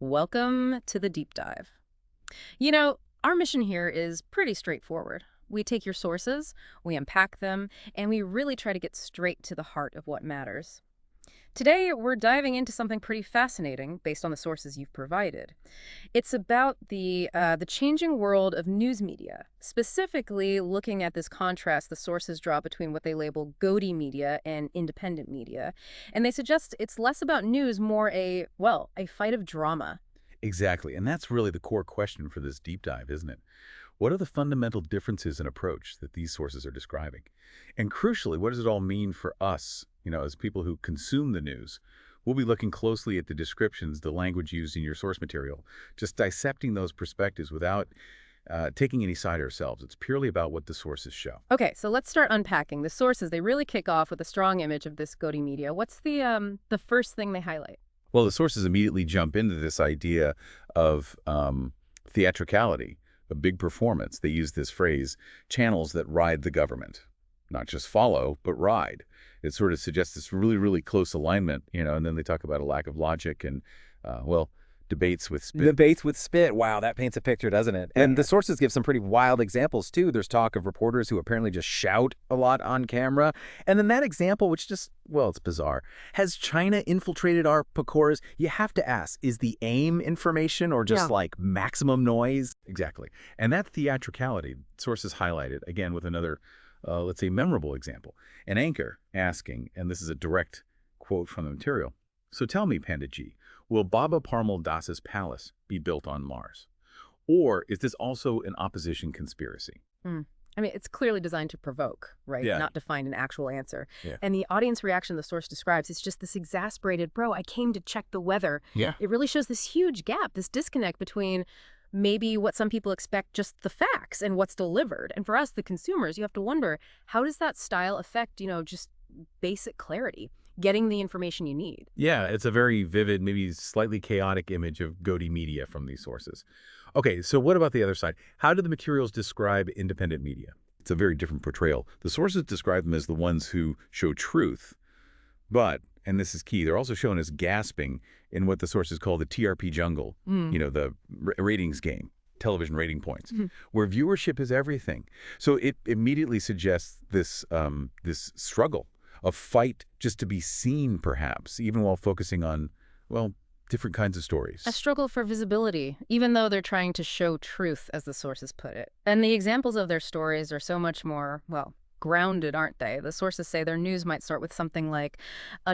Welcome to the deep dive. Our mission here is pretty straightforward. We take your sources, we unpack them, and we really try to get straight to the heart of what matters. Today, we're diving into something pretty fascinating based on the sources you've provided. It's about the changing world of news media, specifically looking at this contrast the sources draw between what they label Gody media and independent media. And they suggest it's less about news, more a fight of drama. Exactly. And that's really the core question for this deep dive, isn't it? What are the fundamental differences in approach that these sources are describing? And crucially, what does it all mean for us, as people who consume the news? We'll be looking closely at the descriptions, the language used in your source material, just dissecting those perspectives without taking any side ourselves. It's purely about what the sources show. Okay, so let's start unpacking. The sources, they really kick off with a strong image of this Gody media. What's the first thing they highlight? Well, the sources immediately jump into this idea of theatricality, a big performance. They use this phrase, channels that ride the government. Not just follow, but ride. It sort of suggests this really, really close alignment, and then they talk about a lack of logic and, debates with spin. Debates with spit. Wow, that paints a picture, doesn't it? And the sources give some pretty wild examples, too. There's talk of reporters who apparently just shout a lot on camera. And then that example, which just, well, it's bizarre. Has China infiltrated our Pokoras? You have to ask, is the aim information or just like maximum noise? Exactly. And that theatricality, sources highlighted, again, with another, let's say, memorable example. An anchor asking, and this is a direct quote from the material, "So tell me, Panda G, will Baba Parmal Das's palace be built on Mars? Or is this also an opposition conspiracy?" Hmm. I mean, it's clearly designed to provoke, right? Yeah. Not to find an actual answer. Yeah. And the audience reaction the source describes is just this exasperated, bro, I came to check the weather. Yeah. It really shows this huge gap, this disconnect between maybe what some people expect, just the facts, and what's delivered. And for us, the consumers, you have to wonder, how does that style affect, just basic clarity, getting the information you need? Yeah, it's a very vivid, maybe slightly chaotic image of Gody media from these sources. Okay, so what about the other side? How do the materials describe independent media? It's a very different portrayal. The sources describe them as the ones who show truth, but, and this is key, they're also shown as gasping in what the sources call the TRP jungle, the ratings game, television rating points, where viewership is everything. So it immediately suggests this struggle, a fight just to be seen, perhaps, even while focusing on, well, different kinds of stories. A struggle for visibility, even though they're trying to show truth, as the sources put it. And the examples of their stories are so much more, grounded, aren't they? The sources say their news might start with something like,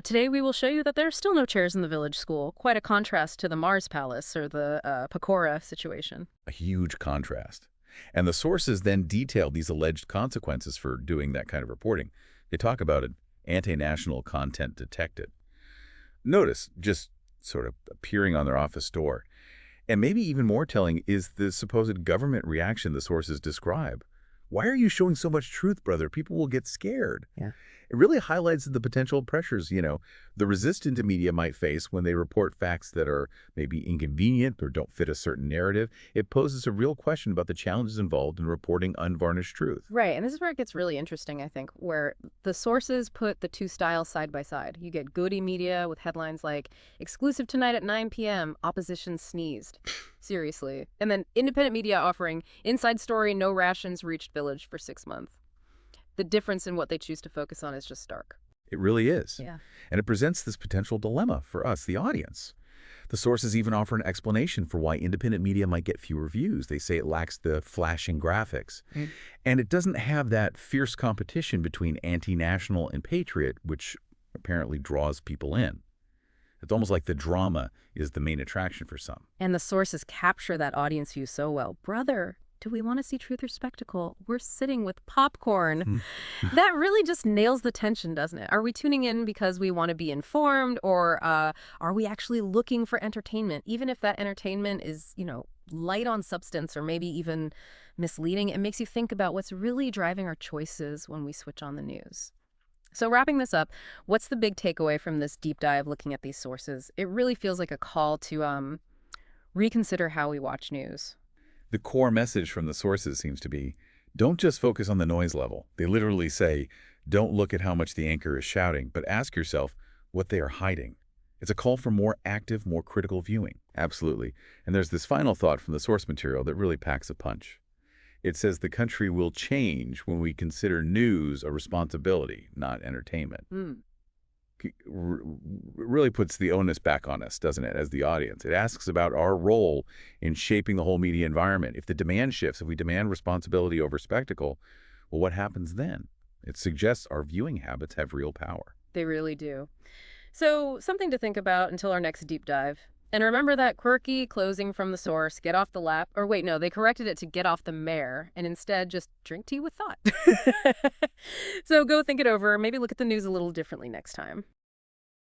today we will show you that there are still no chairs in the village school. Quite a contrast to the Mars Palace or the Pecora situation. A huge contrast. And the sources then detail these alleged consequences for doing that kind of reporting. They talk about it, anti-national content detected. Notice, just sort of appearing on their office door. And maybe even more telling is the supposed government reaction the sources describe. Why are you showing so much truth, brother? People will get scared. Yeah. It really highlights the potential pressures, the resistant media might face when they report facts that are maybe inconvenient or don't fit a certain narrative. It poses a real question about the challenges involved in reporting unvarnished truth. Right, and this is where it gets really interesting, I think, where the sources put the two styles side by side. You get Gody media with headlines like, exclusive tonight at 9 p.m., opposition sneezed. Seriously. And then independent media offering, inside story, no rations reached village for 6 months. The difference in what they choose to focus on is just stark. It really is. Yeah. And it presents this potential dilemma for us, the audience. The sources even offer an explanation for why independent media might get fewer views. They say it lacks the flashing graphics. And it doesn't have that fierce competition between anti-national and patriot, which apparently draws people in. It's almost like the drama is the main attraction for some. And the sources capture that audience view so well. Brother, do we want to see truth or spectacle? We're sitting with popcorn. That really just nails the tension, doesn't it? Are we tuning in because we want to be informed, or are we actually looking for entertainment? Even if that entertainment is, light on substance or maybe even misleading, it makes you think about what's really driving our choices when we switch on the news. So wrapping this up, what's the big takeaway from this deep dive looking at these sources? It really feels like a call to reconsider how we watch news. The core message from the sources seems to be, don't just focus on the noise level. They literally say, don't look at how much the anchor is shouting, but ask yourself what they are hiding. It's a call for more active, more critical viewing. Absolutely. And there's this final thought from the source material that really packs a punch. It says the country will change when we consider news a responsibility, not entertainment. Really puts the onus back on us, doesn't it, as the audience? It asks about our role in shaping the whole media environment. If the demand shifts, if we demand responsibility over spectacle, well, what happens then? It suggests our viewing habits have real power. They really do. So, something to think about until our next deep dive. And remember that quirky closing from the source, get off the lap. Or wait, no, they corrected it to get off the mare and instead just drink tea with thought. So go think it over. Maybe look at the news a little differently next time.